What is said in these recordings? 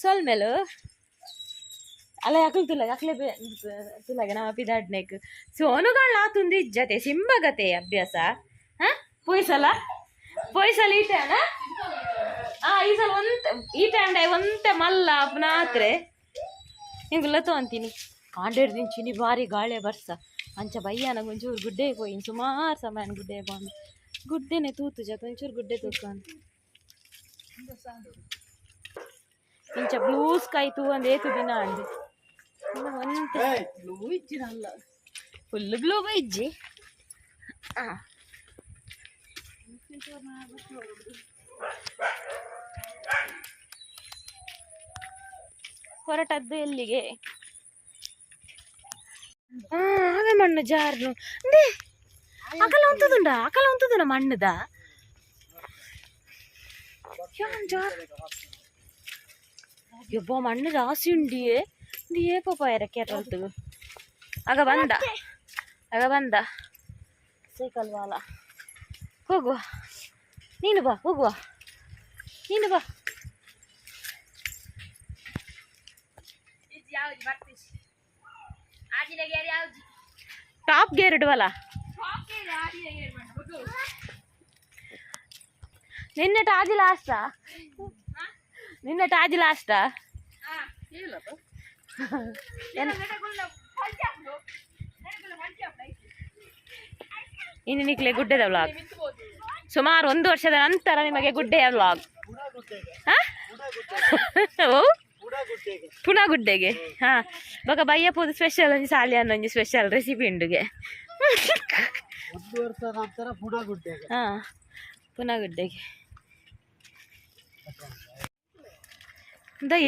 solmelu ala yakul tulaga nama pidadnek sonugal aatundi ijjate simbagate abhyasa poisala itana ಈ ಸಲ ಈ time ಒಂತೆ ಮಲ್ಲ ಅಪ್ನಾತ್ರೆ ಹಿಂಗುಲ್ಲ ತೊಂತೀನಿ ಕಾಂಡೇಡ್ದಿಂಚಿನಿ ಭಾರಿ ಗಾಳಿ ಬರ್ಸ ಅಂಚ ಬಯ್ಯ ನಂಗೆ ಒಂಚೂರು ಗುಡ್ಡೆ ಹೋಗಿ ಸುಮಾರು ಸಮಯ ಗುಡ್ಡೆ ಬಂದು ಗುಡ್ಡೆನೆ ತೂತು ಜತ ಒಂಚೂರು ಗುಡ್ಡೆ ತೂಕೊಂಡು ಇಂಚ ಬ್ಲೂ ಸ್ಕೈ ತೂ ಒಂದು ಏತು ದಿನ ಅಂದು ಒಂತೆ ಬ್ಲೂ ಇಜ್ಜಿನಲ್ಲ ಫುಲ್ ಬ್ಲೂ ಇಜ್ಜಿ ಹೊರಟದ್ದು ಎಲ್ಲಿಗೆ ಅವೇ ಮಣ್ಣು ಜಾರ್ನು ಅಕಲ ಉಂಟುದುಂಡ ಮಣ್ಣದ ಯಬ್ಬ ಮಣ್ಣು ಜಾಸ್ತಿ ಉಂಡಿಯೇ ಏ ಪಾಪ ಎರಕೆರಲ್ತು ಆಗ ಬಂದ ಸೈಕಲ್ ವಾಲ ಹೋಗುವ ನೀನು ಬಾ ಟಾಪ್ ಗೇರ್ ಇಡುವಲ್ಲ ನಿನ್ನೆ ಟಾಜಿ ಲಾಸ್ಟಾ ಇನ್ನು ನಿಕ್ಲೆ ಗುಡ್ಡೆದ ವ್ಲಾಗ್ ಸುಮಾರು 1 ವರ್ಷದ ನಂತರ ನಿಮಗೆ ಗುಡ್ಡೆಯ ವ್ಲಾಗ್ ಪುನಃ ಗುಡ್ಡೆಗೆ ಬೊಕ ಬಯ್ಯಪೋದು ಸ್ಪೆಷಲ್ ಒಂಜಿ ಸಾಲಿ ಅನ್ನೋ ಒಂಜಿ ಸ್ಪೆಷಲ್ ರೆಸಿಪಿ ಉಂಡುಗೆ ಪುನಃ ಗುಡ್ಡೆಗೆ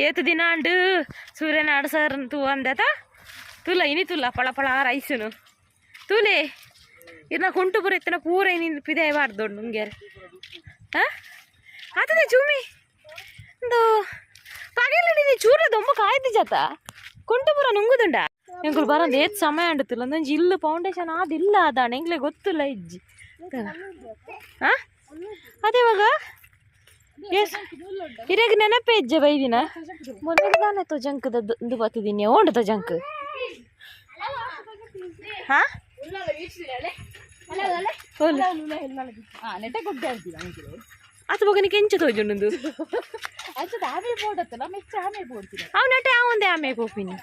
ಏತು ದಿನ ಅಂಡು ಸೂರ್ಯನಾಡು ಸರ್ ತೂ ಅಂದತ ತುಲ ಇನಿ ತುಲ ಪಳ ಪಳ ರೈಸುನು ತೂಲೆ ಇನ್ನ ಕುಂಟು ಪೂರ ಇತ್ತನ ಪೂರ ಇನಿ ಪಿದೆ ಬಾರ್ದೊಂಡು ನಿಂಗೆ ಆತದೆ ಚೂಮಿ ಒಂದು ಪಗಲಿಡಿ ಚೂರ ದೊಂಬ ಕಾಯ್ದು ಜತ ಕುಂಟು ಪೂರ ನುಂಗುದುಂಡ ಎಂಕುಲು ಬರಂದು ಏತ್ ಸಮಯ ಅಂಡುತ್ತಿಲ್ಲ ಒಂದೊಂಜಿ ಇಲ್ಲು ಫೌಂಡೇಶನ್ ಆದಿಲ್ಲ ಅದಾಣ ಎಂಗ್ಲೆ ಗೊತ್ತಿಲ್ಲ ಇಜ್ಜಿ ಅದೇವಾಗ ಇರಾಗ ನೆನಪೇ ಇಜ್ಜೆ ಬೈದಿನ ಮೊನ್ನೆ ತಾನೆ ತೋ ಜಂಕದ ಬತ್ತಿದ್ದೀನಿ ಓಂಡದ ಜಂಕ್ ಅದು ಬೊಕ ನೀಕೆ ಎಂಚ ತೋಜುಂಡು ಅವು ನೆಟ್ಟೆ ಅವಂದೇ ಆಮೆ ಪೋಪಿನಿ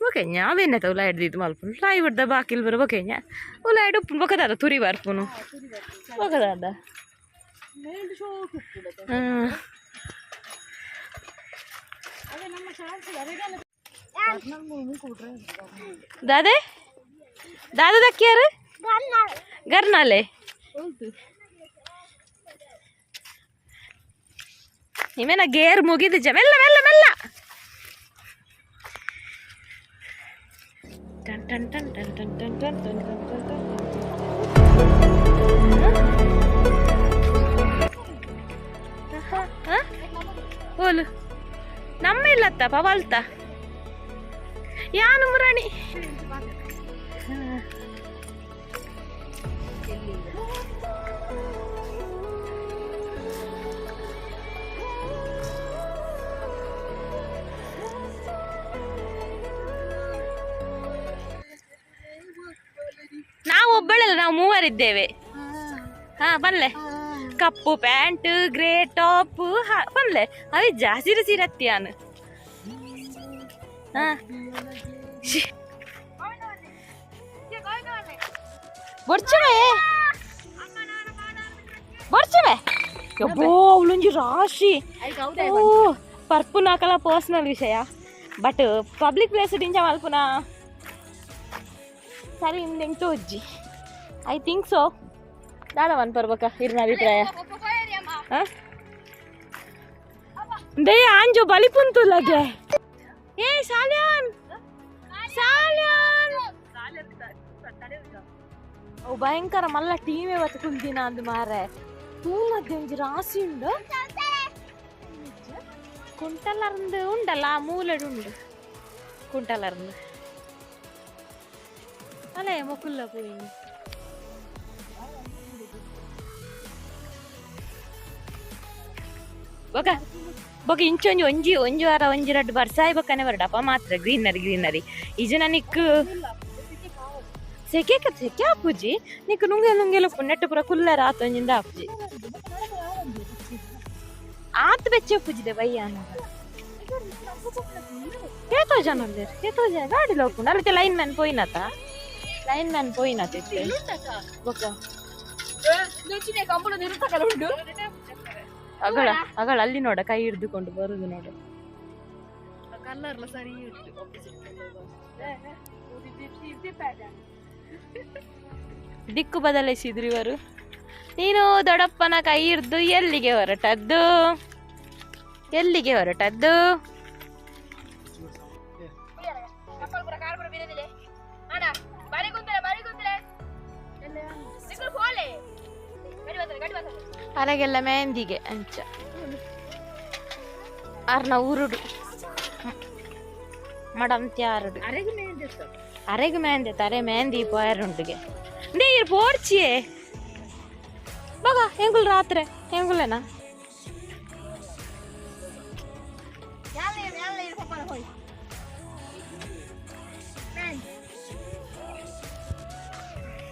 ಬೊಕೆኛ ಅವೆನ್ನತ ಉಲಾಯ್ಡ್ ದಿದ್ದು ಮಲ್ಪುನು ಲಾಯಿ ಬಿಡ್ದ ಬಾಕಿಲ್ ಬರ ಬೊಕೆኛ ಉಲಾಯ್ಡ್ ಉಪ್ಪುನು ಬೊಕದಾದ ತುರಿ ಬರ್ಪುನು ಬೊಕದಾದ दादे दादू दक्कियार गर्नाले निमेन गेर मुगिद मेल्ल मेल्ल मेल्ल टन टन टन टन टन टन टन टन टन बोल ನಮ್ಮ ಇಲ್ಲತ್ತ ಪವಲ್ತ ಯಾನು ಮುರಾಣಿ ನಾವು ಒಬ್ಬಳಲ್ಲ ನಾವು ಮೂವರಿದ್ದೇವೆ ಬನ್ಲೆ ಕಪ್ಪು ಪ್ಯಾಂಟ್ ಗ್ರೇ ಟಾಪ್ ಬನ್ಲೆ ಅವಿ ಜಾಸ್ತಿ ಸೀರತ್ತಿಯಾನು ಅವಳೊಂಜಿ ರಾಶಿ ಪರ್ಪುನ ಹಾಕಲ ಪರ್ಸನಲ್ ವಿಷಯ ಬಟ್ ಪಬ್ಲಿಕ್ ಪ್ಲೇಸ್ ಡಿಂಚ ಮಲ್ಪುನ ಸರಿ ನಿಂತು ಅಜ್ಜಿ ಐ ಥಿಂಕ್ ಸೊ ದಾದವನ್ ಬರ್ಬೇಕಾ ಇರ್ನ ಅಭಿಪ್ರಾಯ ದೇ ಆಂಜೋ ಬಲಿಪುಂತು ಲಗೆ ಏ ಸಾಲ್ಯಾನ್ ಅವು ಭಯಂಕರ ಮಲ್ಲ ಟೀಮೇ ಬತ್ತು ಕುಂತಿನ ಅಂದು ಮಾರೆ ತೂಲದ್ದೆ ಒಂಜಿ ರಾಸಿ ಉಂಡು ಕುಂಟಲರ್ಂದು ಉಂಡಲ್ಲ ಆ ಮೂಲೆಡು ಉಂಡು ಕುಂಟಲರ್ಂದು ಅಲ್ಲ ಮೊಕ್ಕುಲ್ಲ ಪೋಯಿನಿ ಬೊಕ ಬೊಕ ಇಂಚೊಂಜಿ ಒಂಜಿ ಒಂಜಿ ವಾರ ಒಂಜಿ ರಡ್ಡು ಬರ್ಸಾಯಿ ಬೊಕ್ಕನೆ ಬರಡಪ್ಪ ಮಾತ್ರ ಗ್ರೀನರಿ ಇಜು ನನಕ್ ಸೆಕೆ ಆಪುಜಿ ನಿಕ್ ನುಂಗೆಲು ನೆಟ್ಟು ಪೂರ ಕುಲ್ಲರ ಆತೊಂಜಿಂದ ಆಪುಜಿ ಆತ್ ಬೆಚ್ಚ ಪುಜಿದೆ ಬಯ್ಯ ಏತೋ ಜನ ಗಾಡಿ ಹೋಗ್ಕೊಂಡು ಅದಕ್ಕೆ ಲೈನ್ ಮ್ಯಾನ್ ಪೋಯಿನತ ಬೊಕ ಅಗಳ ಅಲ್ಲಿ ನೋಡ ಕೈ ಹಿಡಿದುಕೊಂಡು ಬರುದು ನೋಡು ದಿಕ್ಕು ಬದಲಿಸಿದ್ರು ಇವರು. ನೀನು ದೊಡ್ಡಪ್ಪನ ಕೈ ಹಿಡ್ದು ಎಲ್ಲಿಗೆ ಹೊರಟದ್ದು? ಅರಗೆಲ್ಲ ಮೆಹಂದಿಗೆ ಅಂಚ ಅರ್ನ ಊರುಡು ಮಡಂತ್ಯಾರುಡು ಅರೆಗು ಮೆಹಂದಿ ತರೆ ಮೆಹಂದಿ ಪೋಯರುಂಟಿಗೆ ನೀರು ಪೋರ್ಚಿಯೇ ಬಗ ಹೆಂಗುಲ್ ರಾತ್ರಿ ಹೆಂಗುಲೇನಾ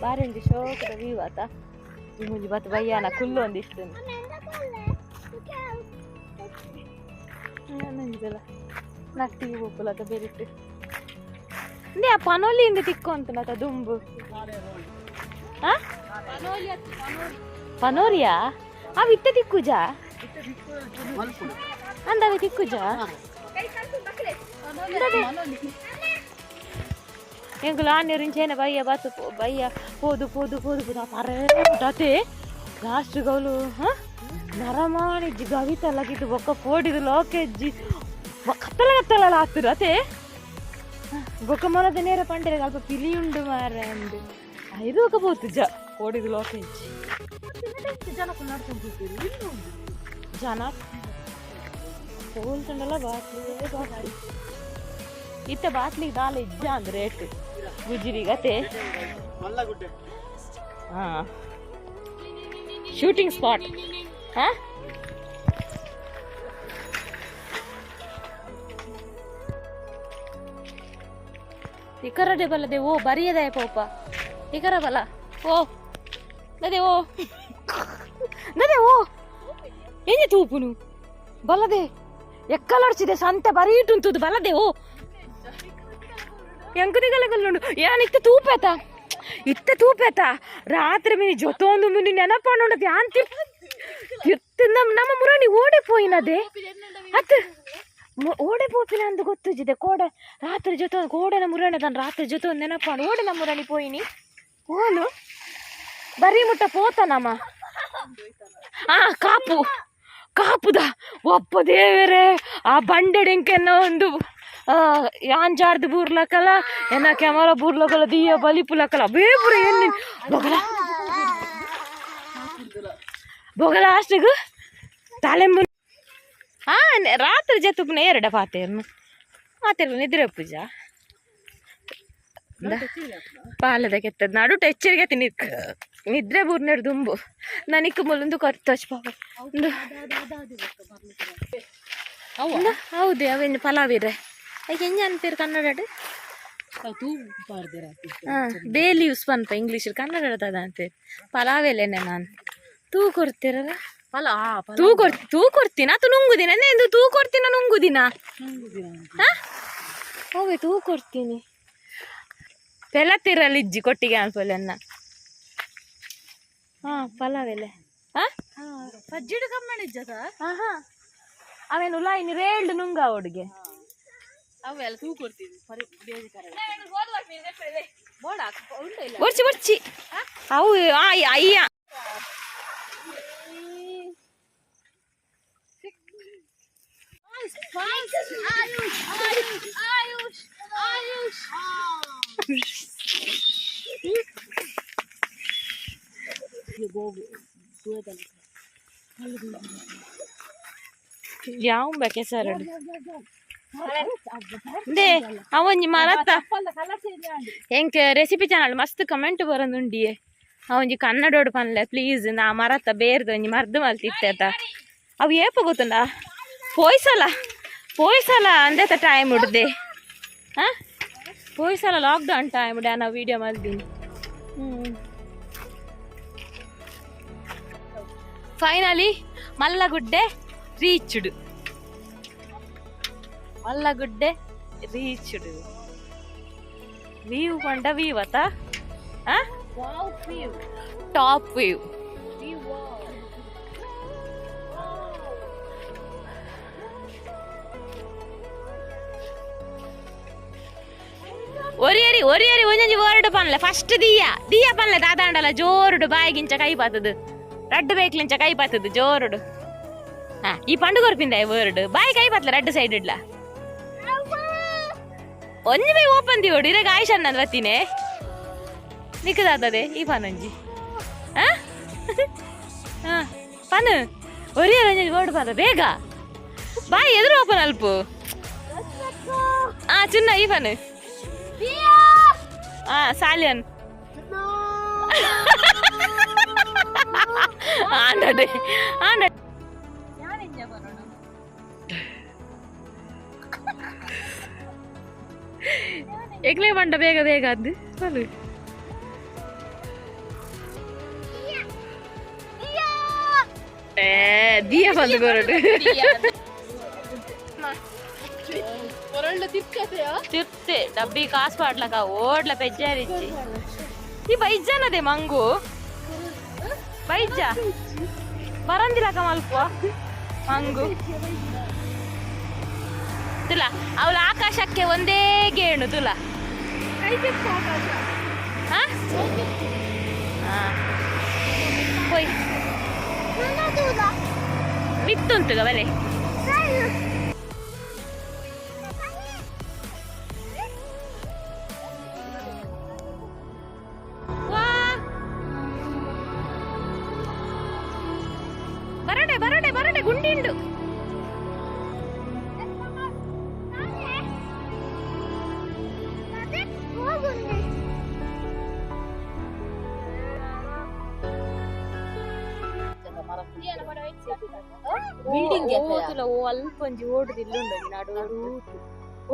ಬಾರಿ ಉಂಟು ಶೋಕದ ವ್ಯೂ ಆತ ಮುಂಜಿ ಬತ್ತು ಬಯ್ಯಾನ ಕುಲ್ಲು ಒಂದಿಷ್ಟು ನಂಜಿದಲ್ಲ ನಟ್ಟಿಗೆ ಹೋಗ್ಲತ್ತ ಬೇರಿಟ್ಟು ಇಂದೇ ಆ ಪನೋಲಿಯಿಂದ ತಿಕ್ಕು ಅಂತ ದುಂಬು ಪನೋರಿಯಾ ಅವು ಇತ್ತ ತಿಕ್ಕುಜ ಅಂದವೆ ತಿಕ್ಕುಜ ಎಂಗುಲು ಆನೆರಿಂಚೇನ ಬಯ್ಯ ಬಾತು ಬಯ್ಯ పోదు పరే లాస్ట్ గౌలు నరమాణిజ్జి గవితలగిద్దు ఒక్క పోడిది లోకెజ్జి కత్తల లాస్తురు అతే బొక్క మొలದ ನೇರ ಪಂಟೆರೆ ಅಲ್ಪ ಪಿಲಿ ಉಂಡು ಮಾರೆ ಅಂದು ಐದು ಒಕ್ಕ పోతుಜ್ಜ పోడిది లోకెಜ್ಜಿ ಜನ ಹೋಲ್ತಂಡಲ್ಲ ಬಾಟ್ಲಿ ಇತ್ತ ಬಾಟ್ಲಿಗೆ ದಾಲ ಇಜ್ಜ ಅಂದ್ ರೇಟ್ ಗುಜ್ಜಿರಿಗತೆ ಶೂಟಿಂಗ್ ಸ್ಪಾಟ್ ಟಿಕರಡೆ ಬಲ್ಲದೆ ಓ ಬರಿಯದೆ ಪೋಪ ಟಿಕರ ಬಲ ಓ ನದೆ ಓ ಏನೇ ತೂಪುನು ಬಲ್ಲದೆ ಎಕ್ಕಲಡ್ಸಿದೆ ಸಂತೆ ಬರೀಟುಂತುದು ಬಲ್ಲದೆ ಓ ಎಂಕದಿಗಲಗಲ್ಲುಂಡು ಏನಿತ್ತ ತೂಪೇತ ರಾತ್ರಿ ಮೀನಿ ಜೊತೊಂದು ಮೀನಿ ನೆನಪಾಂಡೋಂಡತಿ ಆಂತಿ ನಮ್ಮ ಮುರಾಣಿ ಓಡಿಪೋಯಿನದೆ ಅತ್ ಓಡಿಪೋಪಿನ ಅಂದು ಗೊತ್ತುಜಿದೆ ಕೋಡೆ ರಾತ್ರಿ ಜೊತೆ ಕೋಡೆನ ಮುರಾಣಿ ತನ್ನ ರಾತ್ರಿ ಜೊತೆ ಒಂದು ನೆನಪಾಂಡು ಓಡಿನ ಮುರಾಣಿ ಪೋಯಿನಿ ಓನು ಬರೀ ಮುಟ್ಟ ಪೋತನಮ್ಮ ಕಾಪುದ ಒಪ್ಪ ದೇವರೇ ಆ ಬಂಡೆಡೆಂಕೆನ್ನ ಒಂದು ಯಾಂಜಾರ್ದು ಬೂರ್ಲಕಲ ಎನ್ನ ಕ್ಯಾಮರ ಬೂರ್ಲಕಲ ದಿಯ ಬಲಿಪುಲಕಲ ಬೇಪುರ ಎಲ್ಲಿ ಬೊಗಲ ಅಷ್ಟಿಗೂ ತಲೆಂಬು ರಾತ್ರಿ ಜತುಪ್ನ ಎರಡ ಪಾತೇರ್ನು ಮಾತೇರ್ನು ನಿದ್ರೆ ಪೂಜಾ ಪಾಲದ ಕೆತ್ತದ ನಾಡು ಟೆಚ್ಚರಿಗೆ ನಿದ್ರೆ ಬೂರ್ನೆಡು ದುಂಬು ನನಕ್ಕೆ ಮುಲ್ಲೊಂದು ಕರ್ತೋಚ್ ಪಾಪ ಹೌದೇ ಅವೇನು ಪಲಾವಿರೆ ಹೆಂಗೆ ಅನ್ಪೇರು ಕನ್ನಡ ಬೇಲಿ ಯೂಸ್ ಪನ್ಪ ಇಂಗ್ಲೀಷಲ್ಲಿ ಕನ್ನಡ ಅಂತೀರಿ ಪಲಾವೇಲೇನೆ ನಾನು ತೂ ಕೊಡ್ತೀರಲ್ಲ ತೂ ಕೊಡ್ತೀನ ಅದು ನುಂಗುದಿನ ಎಂದು ತೂ ಕೊಡ್ತೀನ ನುಂಗುದಿನ ಹೋಗಿ ತೂ ಕೊಡ್ತೀನಿ ಪೆಲತ್ತಿರಲ್ಲ ಇಜ್ಜಿ ಕೊಟ್ಟಿಗೆ ಅನ್ಪಲ್ಲ ಪಲಾವೆಲೆ ಪಜ್ಜಿಡು ಕಮ್ಮಣಿಜ್ಜದ ಅವೇನು ಉಲಾಯಿನಿ ರೇಲ್ಡ್ ನುಂಗ ಅವಡಿಗೆ ಅವೆಲ್ಲ ತೂ ಕೊಡ್ತೀವಿ ಬರ್ಚಿ ಅವು ಅಯ್ಯ ಯಾವ ಬೇಕೆ ಸರ್ ದೇ ಅವೊಂಜಿ ಮರತ್ತ ಹೆಂಗ್ ರೆಸಿಪಿ ಚಾನಲ್ ಮಸ್ತ್ ಕಮೆಂಟ್ ಬರೋದುಂಡಿಯೇ ಅವೊಂಜಿ ಕನ್ನಡೋಡು ಪನ್ಲೆ ಪ್ಲೀಸ್ ನಾ ಮರತ್ತ ಬೇರ್ದು ಒಂಜಿ ಮರ್ದು ಮಲ್ತಿತ್ತೆ ಅವು ಏಪ ಗೊತ್ತುಂಡ ಪೋಯ್ಸಲ ಅಂದೆ ಟೈಮ್ ಉಡ್ದೆ ಹಾಂ ಪೋಯ್ಸಲ ಲಾಕ್ಡೌನ್ ಟೈಮ್ ಉಡ್ಡೆ ನಾವು ವೀಡಿಯೋ ಮಾಡಿದ್ದೀನಿ. Finally Mallagudde reached. ವ್ಯೂ ಪಂಡ ವ್ಯೂ ಅತ್ತ ಟಾಪ್ ವ್ಯೂ. ಒರಿಯರಿ ಒಂಜೊಂಜಿ ವರ್ಡ್ ಪನ್ಲೆ ಫಸ್ಟ್ ದಿಯ ಪನ್ಲೆ ದಾದಾಂಡಲ ಜೋರುಡು ಬಾಯಿಗಿಂಚ ಕೈ ಪಾತದು ರಡ್ಡು ಬೇಕ್ಲಿಂಚ ಕೈ ಪಾತದು ಜೋರುಡು. ಈ ಪಂಡು ಕೊರ್ಪಿಂದ ವರ್ಡ್ ಬಾಯಿ ಕೈ ಪಾತ್ಲ ರಡ್ಡು ಸೈಡ್ ಇಡ್ಲ ಒಂಜಿ ಬೈ ಓಪನ್ ದಿವೋಡು ಇರಾಗ ಆಯ್ಷನ್ ನಂದು ಬತ್ತೀನಿ ನಿಕ್ಕದಾತದೆ ಈ ಪನೊಂಜಿ ಪನ್ ಒರಿಯರಿ ಒಂಜೊಂಜಿ ವರ್ಡ್ ಪಾತ ಬೇಗ ಬಾಯಿ ಎದುರು ಓಪನ್ ಅಲ್ಪು ಚಿನ್ನ ಈ ಪನ್ ಸಾಲಿಯನ್ ಎಗ್ಲೇ ಬಂಡ ಬೇಗ ಅದು ಬಲು ದಿಯ ಬಂದು ಗೊರಡು ತಿರ್ತೆ ಡಬ್ಬಿ ಕಾಸು ಪಾಡ್ಲಕ ಓಡ್ಲ ಪೆಜ್ಜಾರಿಚ್ಚಿ ಈ ಬೈಜ್ಜನದೆ ಮಂಗು ಬೈಜ್ಜ ಬರಂದಿಲಕ ಮಲ್ಪ ಮಂಗು ತುಲ ಅವಳ ಆಕಾಶಕ್ಕೆ ಒಂದೇ ಗೇಣು ತುಲ ಹೋಯ್ ಮಿತ್ತುಂಟು ಬಲೆ ಬರಡೆ ಗುಂಡಿಂಡು ಅಲ್ಪ ಒಂಜಿ ಓಡುದಿಲ್ಲ ಉಂಡದಿ ನಾಡು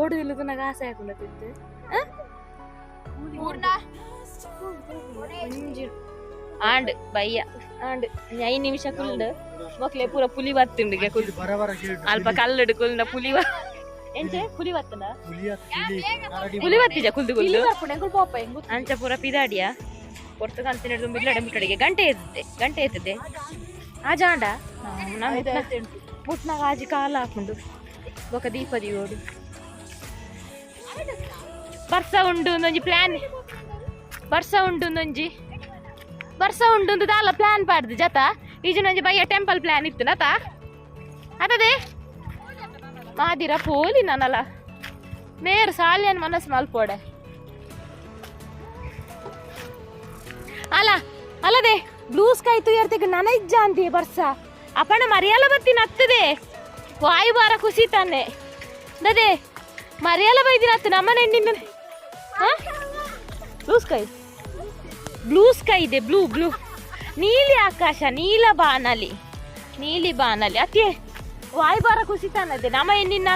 ಓಡುದಿಲ್ಲ ನನಗೆ ಆಸೆ ಹಾಕೊಂಡ ಆಂಡ್ ಬಯ್ಯ ಆಂಡ್ 5 ನಿಮಿಷ ಕುಲ್ದು ಮಕ್ಳೆ ಪೂರ ಪುಲಿ ಬತ್ತುಂಡಿಗೆ ಅಲ್ಪ ಕಲ್ಲಡು ಕುಲ್ದ ಪುಲಿ ಎಂಚೆ ಪುಲಿ ಬತ್ತನ ಪುಲಿ ಬತ್ತಿಜ ಕುಲ್ದು ಅಂಚ ಪೂರ ಪಿದಾಡಿಯ ಹೊರ್ತು ಕಂತಿನ ಬಿಡ್ಲಡೆ ಮುಟ್ಟಡಿಗೆ ಗಂಟೆ ಎತ್ತದೆ ಆ ಜಾಂಡ ಮುಟ್ನಾಗ ಆಜಿ ಕಾಲ ಹಾಕೊಂಡು ಬೊಕ ದೀಪದಿ ಓಡು ಬರ್ಸ ಉಂಡು ಒಂದೊಂಜಿ ಪ್ಲಾನ್ ಬರ್ಸ ಉಂಡು ದಾಲ ಪ್ಲಾನ್ ಪಾಡ್ದು ಜತ ಈಜಿನೊಂಜಿ ಬಯ್ಯ ಟೆಂಪಲ್ ಪ್ಲಾನ್ ಇತ್ತು ನತ ಅದೇ ಮಾದಿರ ಪೋಲಿ ನನ್ನಲ್ಲ ನೇರು ಸಾಲಿಯನ್ ಮನಸ್ಸು ಮಲ್ಪೋಡೆ ಅಲ್ಲದೆ ಬ್ಲೂ ಸ್ಕೈ ತುಯರ್ತೆಗೆ ನನಜ್ಜ ಅಂತೀಯ ಬರ್ಸ ಅಪ್ಪಣ ಮರಿಯಲ್ಲ ಬತ್ತೀನಿ ಹತ್ತದೆ ವಾಯುಭಾರ ಕುಸಿತಾನೆ ದದೆ ಮರಿಯಲ್ಲ ಬೈದಿನ ಹತ್ತು ನಮ್ಮನೆ ನಿನ್ನ ಬ್ಲೂ ಸ್ಕೈ ಇದೆ ಬ್ಲೂ ನೀಲಿ ಆಕಾಶ ನೀಲಿ ಬಾನಲಿ ಅತಿ ವಾಯುಭಾರ ಕುಸಿತಾನದೆ ನಮ್ಮ ಎನ್ನಿನ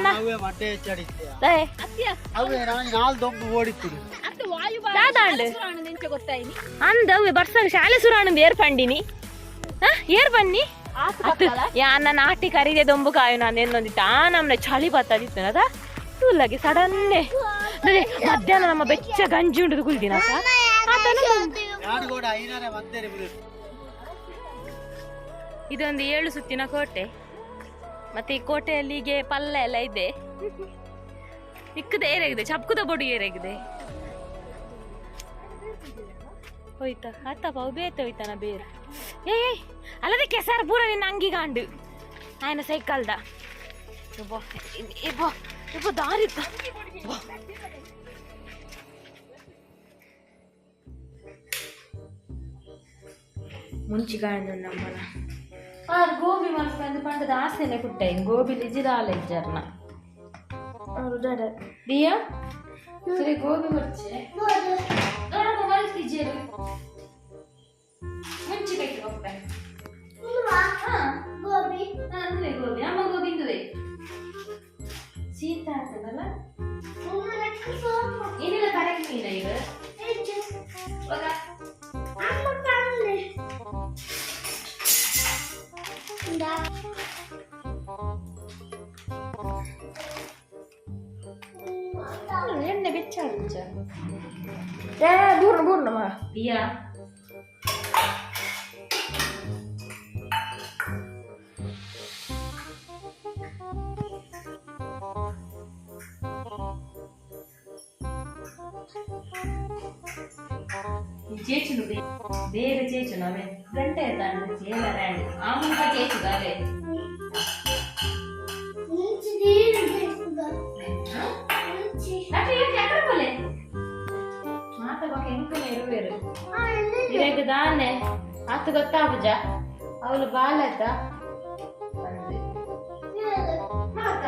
ಅಂದವೆ ಬರ್ಸಾಗ ಶಾಲೆ ಸುರಾಣಂದು ಏರ್ ಪಂಡಿನಿ ಏರ್ ಬನ್ನಿ ಯಾನ ನಾಟಿ ಕರಿದೆ ದೊಂಬು ಕಾಯು ನಾನು ಏನೊಂದಿತ್ತು ನಮ್ಮನೆ ಚಳಿ ಬತ್ತದಿತ್ತು ಅದ ತುಲ್ಲಗೆ ಸಡನ್ನೆ ಮಧ್ಯಾಹ್ನ ನಮ್ಮ ಬೆಚ್ಚ ಗಂಜಿ ಉಂಟು ಕುಲ್ದಿನ ಇದೊಂದು 7 ಸುತ್ತಿನ ಕೋಟೆ ಮತ್ತೆ ಈ ಕೋಟೆಯಲ್ಲಿ ಹೀಗೆ ಪಲ್ಲ ಎಲ್ಲ ಇದೆ ಇಕ್ಕದ ಏರಾಗಿದೆ ಚಪ್ಕುದ ಬೊಡು ಏರಾಗಿದೆ ಹೋಯ್ತಾ ಅತ್ತಪ್ಪ ಅವು ಬೇತ ಹೋಯ್ತಾನ ಬೇರೆ ಅಲ್ಲದೆ ಕೆಸರ ಪೂರ ನಿನ್ನ ಅಂಗಿಗಾಂಡು ಆಯ್ನ ಸೈಕಲ್ದ ದಾರಿ ಮುಂಚಿ ಕಾಣು ನಮ್ಮನ ಗೋಬಿ ಮಲ್ಪಂದು ಪಂಡದ ಆಸೆನೆ ಕುಟ್ಟೆ ಗೋಬಿ ಲಿಜಿದ ಆಲೆಜ್ಜರ್ನ ದಿಯಾ ಸರಿ ಗೋಬಿ ಬರ್ಚೆ ಮಲ್ತಿಜೇರು ಮುಂಚಿ ಕೈಗೆ ಹೋಗ್ತಾರೆ gobi Ciao. Burno ma. Iya. చేచును వేరే చేచును అవే గంట ఎత్తాను చేయలేరండి ఆముగా చేచుగా అవే ఎక్కడ పోలే ಮಾತ ಬಗ್ಗೆ ಎಂಕನೆ ಇರುವೇರು ಇರೇಗ ದಾನೆ ಅತ್ತು ಗೊತ್ತಾಬುಜ ಅವಳು ಬಾಲತ ಬಂದು ಮಾತ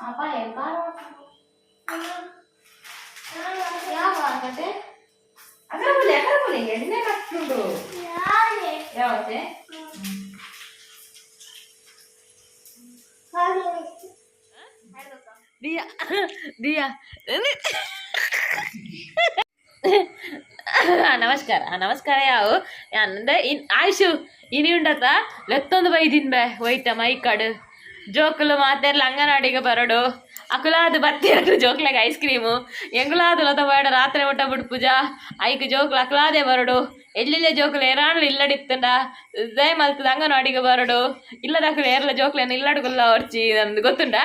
ಅಪಾಯ ಯಾವ ಆಗತ್ತೆ ಅక్కడ ಬೋಲೆ ಎಣ್ಣೆ ಕಟ್ಟುಂಡು ಯಾವತ್ತೆ Dia ನಮಸ್ಕಾರ ಯಾವು ಅಂದ್ರೆ ಆಯುಷು ಇನಿ ಉಂಡತ ಲೆತ್ತೊಂದು ಬೈದಿನ್ ಬೇ ಒಯ್ತ ಮೈಕಡು ಜೋಕುಲು ಮಾತೆರ್ಲ ಅಂಗನವಾಡಿಗೆ ಬರಡು ಅಕುಲಾದು ಬತ್ತಿರಡು ಜೋಕ್ಲಾಗ ಐಸ್ ಕ್ರೀಮು ಎಂಗುಲಾದು ಲತ ಬೇಡ ರಾತ್ರಿ ಊಟ ಬಿಡ್ಪುಜ ಐಕ್ ಜೋಕ್ಲು ಅಕುಲಾದೆ ಬರಡು ಎಲ್ಲಿಲ್ಲೇ ಜೋಕ್ಲು ಏರಾಣ್ಲು ಇಲ್ಲಡಿತ್ತಂಡ ದಯ ಮಲ್ತದ ಅಂಗನವಾಡಿಗೆ ಬರಡು ಇಲ್ಲದಕ್ಕಲು ಏರ್ಲ ಜೋಕ್ಲೇನು ಇಲ್ಲಡುಗುಲ್ಲ ಹೊರ್ಚಿ ನಂದು ಗೊತ್ತುಂಡ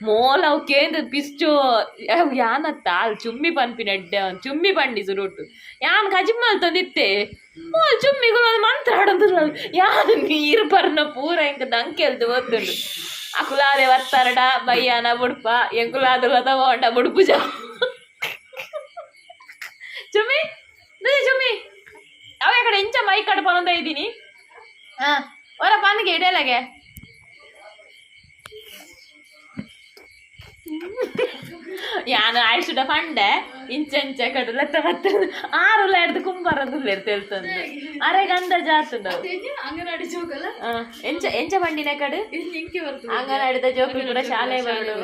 ಮೋಲ ಅವು ಕೇಂದ್ರ ಪಿಸ್ಟು ಯಾನತ್ತ ಅಲ್ಲಿ ಚುಮ್ಮಿ ಪನ್ಪಿನೆಡ್ಡೆ ಚುಮ್ಮಿ ಪಂಡಿ ಸುರುಟು ಯಾನ್ ಕಜಿಮ್ಮಲ್ ತಂದಿತ್ತೆ ಚುಮ್ಮಿಗಳು ಅದು ಮಂತ್ರಾಡೋದು ಯಾನು ನೀರು ಪರ್ನ ಪೂರ ಇಂಕ ದಂಕೆಲ್ದು ಗೊತ್ತುಂಡು ಅಕುಲಾದೆ ಒತ್ತರಡ ಬಯ್ಯಾನ ಬುಡ್ಪ ಎಂಕುಲಾದು ತಗೊಂಡ ಬುಡ್ಪುಜ ಚುಮ್ಮಿ ಚುಮ್ಮಿ ಅವ ಕಡೆ ಇಂಚ ಮೈ ಕಡೆ ಪನೊಂದ ಇದ್ದೀನಿ ಹಾ ಹೊರ ಪನ್ಗೆ ಇಡಲಾಗೆ ಯಾನು ಆಯ್ಸುಡ ಪಂಡೆ ಇಂಚ ಕಡಲತ್ತ ಮತ್ತೆ ಆರುಲ್ಲ ಹಿಡ್ದು ಕುಂಬಾರದುಲ್ಲ ಇರ್ತೇಳ್ತಂದು ಅರೆ ಗಂಧ ಜಾತುಂಡ ಅಂಗನವಾಡಿ ಜೋಕಲ್ಲ ಎಂಚ ಪಂಡಿನ ಕಡು ಅಂಗನವಾಡಿದ ಜೋಕುಲು ಕೂಡ ಶಾಲೆ ಬರಡು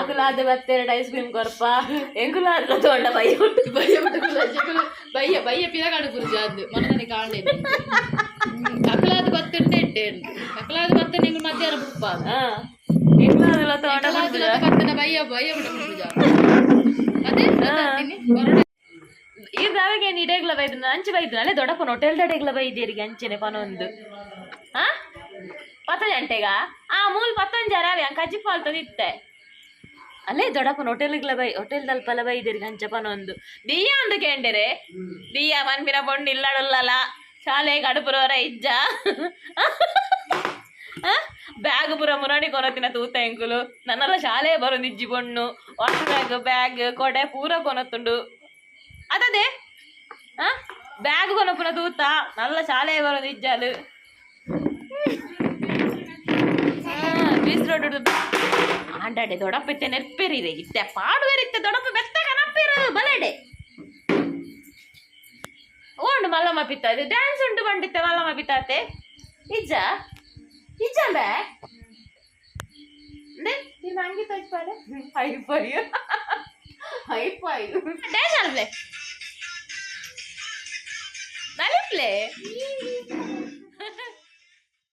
ಅಕುಲಾದ ಬತ್ತೆರಡು ಐಸ್ ಕ್ರೀಮ್ ಕೊರಪ ಎಂಕುಲಾದ ತೋಂಡ ಬಯ್ಯ ಪಿರಗಾಡು ಪುರುಜ ಅದು ಮನದನೆ ಕಾಣೆ ಅಕಲಾದ ಬತ್ತಂಡೆ ಇಟ್ಟೇನು ಅಕಲಾದ ಬತ್ತ ನಿಂಗೆ ಮಧ್ಯಾಹ್ನ ಬಿಡ್ಪ ಎಂಕುಲಾದ ತೋಂಡ ಬತ್ತನ ಬಯ್ಯ ಬಿಡ ಪುರುಜ ಅದೇ ಈ ದಾವಿಗೆ ನೀ ಡೇಗ್ಲ ಬೈದು ಅಂಚೆ ಬೈದು ಅಲ್ಲೇ ದೊಡ್ಡಪ್ಪನ ಹೋಟೆಲ್ ಡೇಗ್ಲ ಬೈದೇರಿಗೆ ಅಂಚೆನೆ ಪನೊಂದು ಹಾ 10 ಗಂಟೆಗ ಆ ಮೂಲ 15 ರಾವಿ ಅಂಕ ಅಜ್ಜಿ ಪಾಲ್ ತಂದಿತ್ತೆ ಅಲ್ಲೇ ದೊಡ್ಡಪ್ಪನ ಹೋಟೆಲ್ ದಲ್ಪಲ ಬೈದೇರಿಗೆ ಅಂಚೆ ಪನೊಂದು ದಿಯ್ಯ ಒಂದು ಕೇಂಡೆರೆ ದಿಯ್ಯ ಮನ್ಪಿನ ಪೊಂಡು ಇಲ್ಲಡಲ್ಲ ಶಾಲೆಗೆ ಅಡುಪುರವರ ಇಜ್ಜ ಬ್ಯಾಗ್ ಪುರ ಮುರಾಣಿ ಕೊನತಿನ ತೂತ ಎಂಕುಲು ನನ್ನೆಲ್ಲ ಶಾಲೆ ಬರೋ ನಿಜ್ಜಿ ಬೊಣ್ಣು ವಾಟರ್ ಬ್ಯಾಗ್ ಕೊಡೆ ಪೂರ ಕೊನತ್ತುಂಡು ಅದೇ ಬ್ಯಾಗ್ ಕೊನಪುನ ತೂತ ನಲ್ಲ ಶಾಲೆ ಬರೋ ನಿಜ್ಜಾಲು ಆಂಡಾಡೆ ದೊಡಪಿತ್ತೆ ನೆರ್ಪೆರಿರೆ ಇತ್ತೆ ಪಾಡುವೆರಿತ್ತೆ ದೊಡಪ ಬೆತ್ತಗ ನಪ್ಪಿರು ಬಲಡೆ ಓಂಡು ಮಲ್ಲಮ್ಮ ಪಿತ್ತ ಇದು ಡ್ಯಾನ್ಸ್ ಉಂಟು ಬಂಡಿತ್ತೆ ಮಲ್ಲಮ್ಮ ಪಿತ್ತಾತೆ ಇಜ್ಜ ಬೇ ನಿಮ್ಮ ಅಂಗಿ ತೋಚ್ಪಾಡೆ ಹೈಫೈ ಡ್ಯಾನ್ಸ್ ಆಡ್ಲೆ ನಲಿಪ್ಲೆ